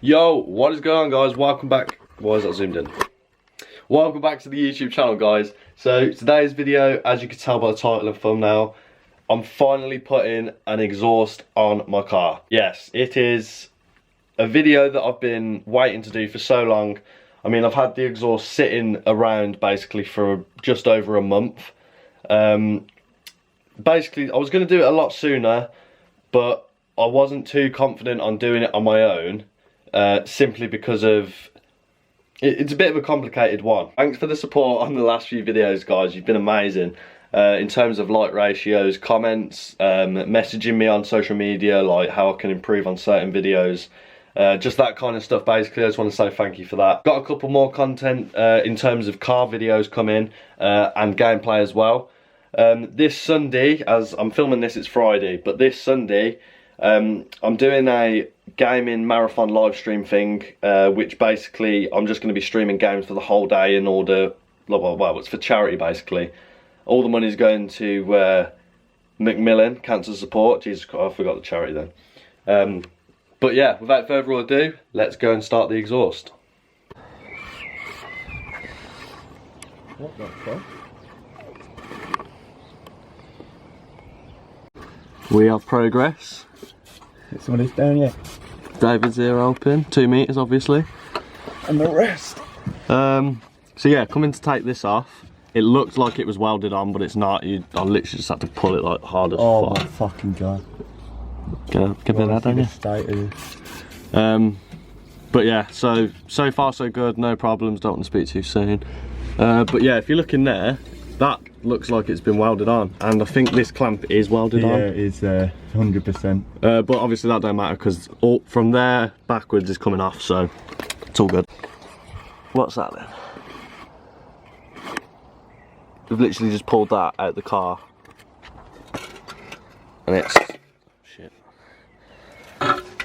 Yo, what is going on, guys? Welcome back. Why is that zoomed in? Welcome back to the YouTube channel, guys. So today's video, as you can tell by the title and thumbnail, I'm finally putting an exhaust on my car. Yes, it is a video that I've been waiting to do for so long. I mean, I've had the exhaust sitting around basically for just over a month. Basically, I was going to do it a lot sooner, but I wasn't too confident on doing it on my own. Simply because of it's a bit of a complicated one. Thanks for the support on the last few videos, guys. You've been amazing in terms of like ratios, comments, messaging me on social media, like how I can improve on certain videos, just that kind of stuff. Basically, I just want to say thank you for that. Got a couple more content in terms of car videos coming and gameplay as well. This Sunday, as I'm filming this, it's Friday, but this Sunday I'm doing a gaming marathon live stream thing, which basically I'm just going to be streaming games for the whole day in order, well, it's for charity basically. All the money's going to Macmillan Cancer Support. Jesus Christ, I forgot the charity then. But yeah, without further ado, let's go and start the exhaust. What the fuck? We have progress. Get some of this down, yeah. David's here helping, 2 meters obviously. And the rest. So yeah, coming to take this off. It looked like it was welded on, but it's not. I literally just had to pull it like hard as fuck. Oh my fucking god. Give me that, don't you? But yeah, so far so good, no problems, don't want to speak too soon. But yeah, if you look in there, that looks like it's been welded on, and I think this clamp is welded on. Yeah, it is 100%. But obviously that don't matter because all from there backwards is coming off, so it's all good. What's that then? We've literally just pulled that out of the car, and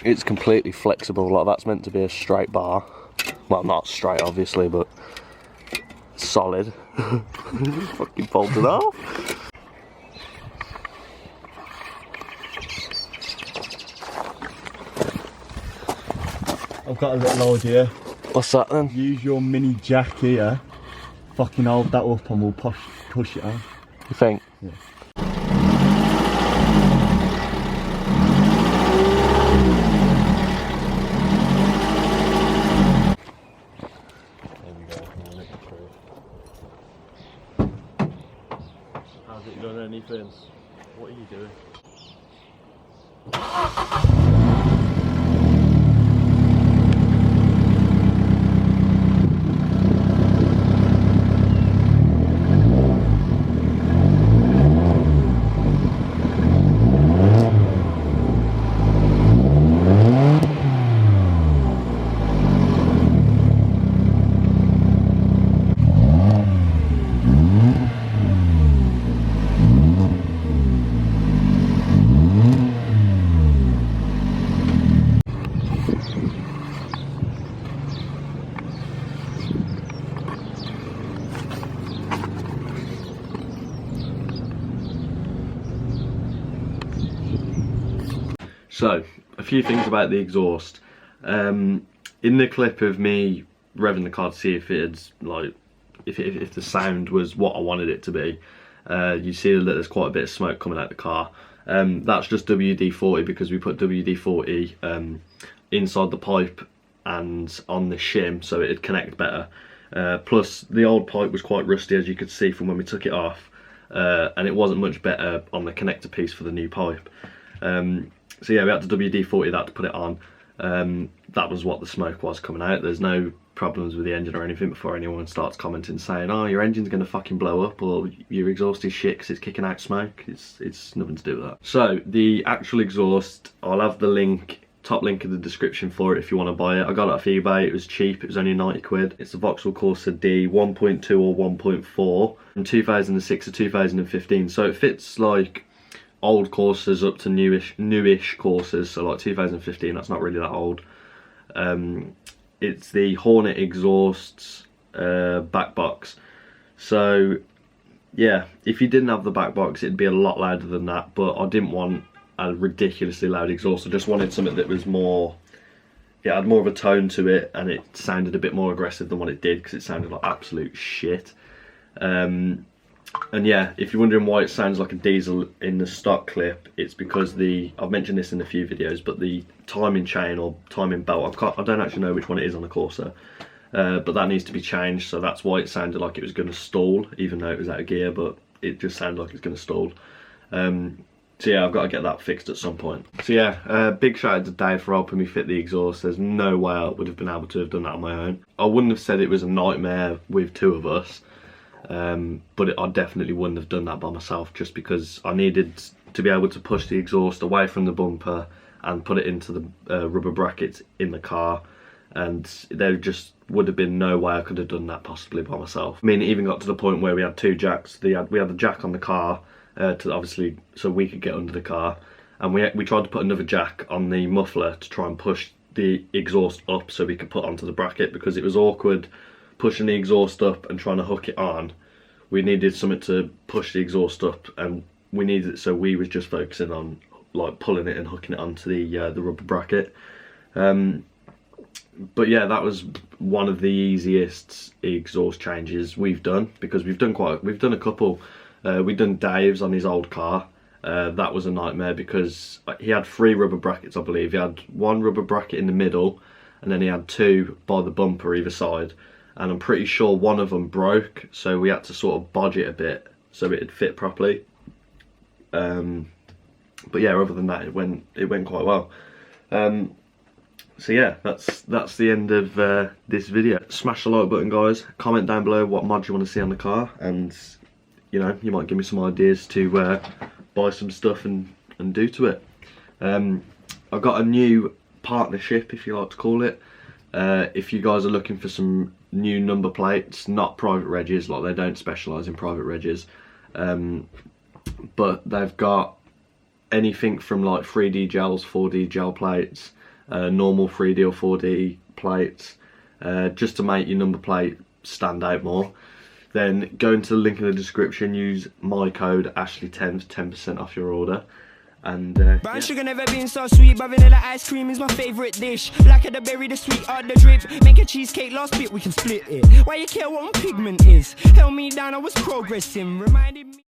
it's completely flexible. Like, that's meant to be a straight bar. Well, not straight obviously, but solid. Fucking pulled it off. I've got a little idea. What's that then? Use your mini jack here. Fucking hold that up and we'll push it on. You think? Yeah. How's it done anything? What are you doing? So, a few things about the exhaust. In the clip of me revving the car to see if it's like, if the sound was what I wanted it to be, you see that there's quite a bit of smoke coming out the car. That's just WD-40 because we put WD-40 inside the pipe and on the shim so it'd connect better. Plus the old pipe was quite rusty, as you could see from when we took it off, and it wasn't much better on the connector piece for the new pipe. So yeah, we had to WD-40 that to put it on. That was what the smoke was coming out. There's no problems with the engine or anything before anyone starts commenting saying, oh, your engine's going to fucking blow up, or your exhaust is shit because it's kicking out smoke. It's nothing to do with that. So the actual exhaust, I'll have the link, top link in the description for it if you want to buy it. I got it off eBay, it was cheap, it was only 90 quid. It's the Vauxhall Corsa D 1.2 or 1.4 from 2006 to 2015. So it fits like old Corsas up to newish Corsas, so like 2015, that's not really that old. It's the Hornet exhausts backbox. So yeah, if you didn't have the backbox, it'd be a lot louder than that, but I didn't want a ridiculously loud exhaust. I just wanted something that was more it had more of a tone to it, and it sounded a bit more aggressive than what it did, because it sounded like absolute shit. And yeah, if you're wondering why it sounds like a diesel in the stock clip, it's because I've mentioned this in a few videos, but the timing chain or timing belt, I don't actually know which one it is on the Corsa, but that needs to be changed, so that's why it sounded like it was going to stall, even though it was out of gear, but it just sounded like it's going to stall. So yeah, I've got to get that fixed at some point. So yeah, big shout out to Dave for helping me fit the exhaust. There's no way I would have been able to have done that on my own. I wouldn't have said it was a nightmare with two of us, but I definitely wouldn't have done that by myself, just because I needed to be able to push the exhaust away from the bumper and put it into the rubber brackets in the car, and there just would have been no way I could have done that possibly by myself. I mean, it even got to the point where we had two jacks. We had the jack on the car, to obviously so we could get under the car, and we tried to put another jack on the muffler to try and push the exhaust up so we could put onto the bracket, because it was awkward pushing the exhaust up and trying to hook it on. We needed something to push the exhaust up, and we needed it, so we was just focusing on like pulling it and hooking it onto the rubber bracket. But yeah, that was one of the easiest exhaust changes we've done, because we've done a couple. We've done Dave's on his old car. That was a nightmare because he had 3 rubber brackets, I believe. He had 1 rubber bracket in the middle, and then he had 2 by the bumper either side. And I'm pretty sure one of them broke, so we had to sort of bodge it a bit so it'd fit properly. But yeah, other than that, it went quite well. So yeah, that's the end of this video. Smash the like button, guys. Comment down below what mods you want to see on the car, and you know, you might give me some ideas to buy some stuff and do to it. I've got a new partnership, if you like to call it. If you guys are looking for some new number plates, not private regs, like they don't specialise in private regs, but they've got anything from like 3D gels, 4D gel plates, normal 3D or 4D plates, just to make your number plate stand out more. Then go into the link in the description, use my code Ashley10 for 10% off your order. And brown sugar never been so sweet, but vanilla ice cream is my favourite dish. Black of the berry, the sweet or the drip. Make a cheesecake, last bit we can split it. Why you care what my pigment is? Held me down, I was progressing, reminded me.